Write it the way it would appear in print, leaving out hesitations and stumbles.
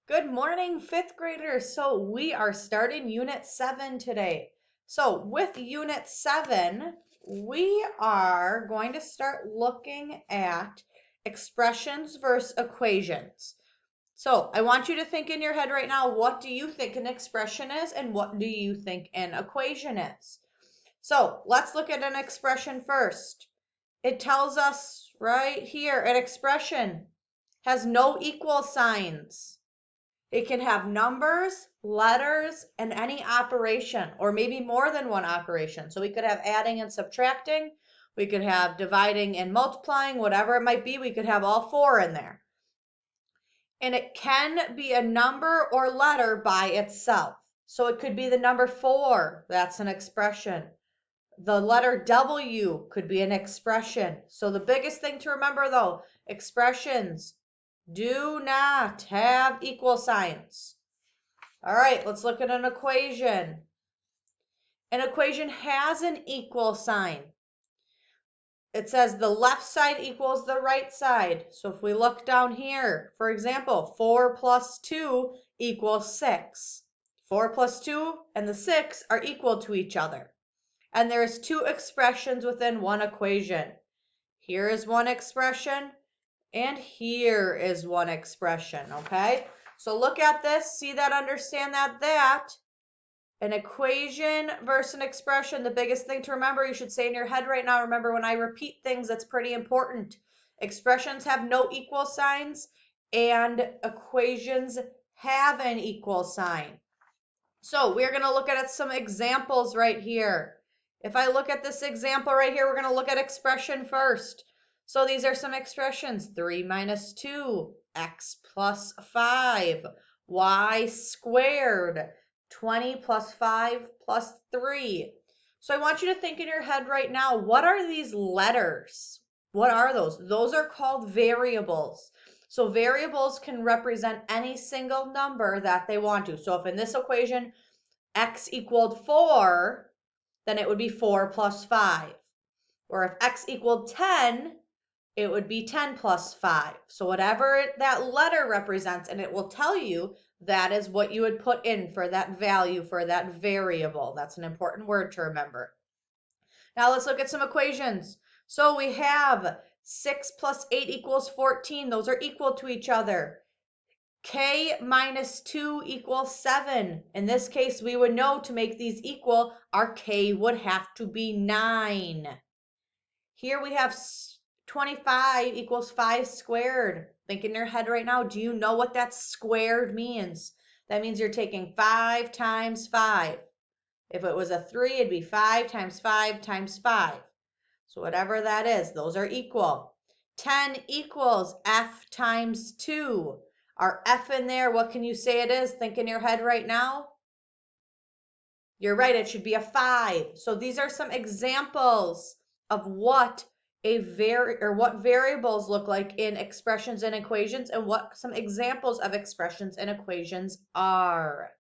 Good morning, fifth graders. So we are starting Unit 7 today. So with Unit 7, we are going to start looking at expressions versus equations. So I want you to think in your head right now, what do you think an expression is and what do you think an equation is? So let's look at an expression first. It tells us right here, an expression has no equal signs. It can have numbers, letters, and any operation, or maybe more than one operation. So we could have adding and subtracting. We could have dividing and multiplying, whatever it might be. We could have all four in there. And it can be a number or letter by itself. So it could be the number 4. That's an expression. The letter W could be an expression. So the biggest thing to remember though, expressions do not have equal signs. All right, let's look at an equation. An equation has an equal sign. It says the left side equals the right side. So if we look down here, for example, 4 plus 2 equals 6. 4 plus 2 and the 6 are equal to each other. And there's two expressions within one equation. Here is one expression, and here is one expression, okay? So look at this, see that, understand that. An equation versus an expression, the biggest thing to remember, you should say in your head right now, remember when I repeat things, that's pretty important. Expressions have no equal signs, and equations have an equal sign. So we're going to look at some examples right here. If I look at this example right here, we're going to look at expression first. So these are some expressions. 3 minus 2, x plus 5, y squared, 20 plus 5 plus 3. So I want you to think in your head right now, what are these letters? What are those? Those are called variables. So variables can represent any single number that they want to. So if in this equation x equaled 4, then it would be 4 plus 5. Or if x equaled 10, it would be 10 plus 5. So whatever that letter represents, and it will tell you, that is what you would put in for that value, for that variable. That's an important word to remember. Now let's look at some equations. So we have 6 plus 8 equals 14. Those are equal to each other. K minus 2 equals 7. In this case, we would know to make these equal, our K would have to be 9. Here we have 25 equals 5 squared. Think in your head right now, do you know what that squared means? That means you're taking 5 times 5. If it was a 3, it'd be 5 times 5 times 5. So whatever that is, those are equal. 10 equals F times 2. Our F in there, what can you say it is? Think in your head right now. You're right, it should be a 5. So these are some examples of what what variables look like in expressions and equations, and what some examples of expressions and equations are.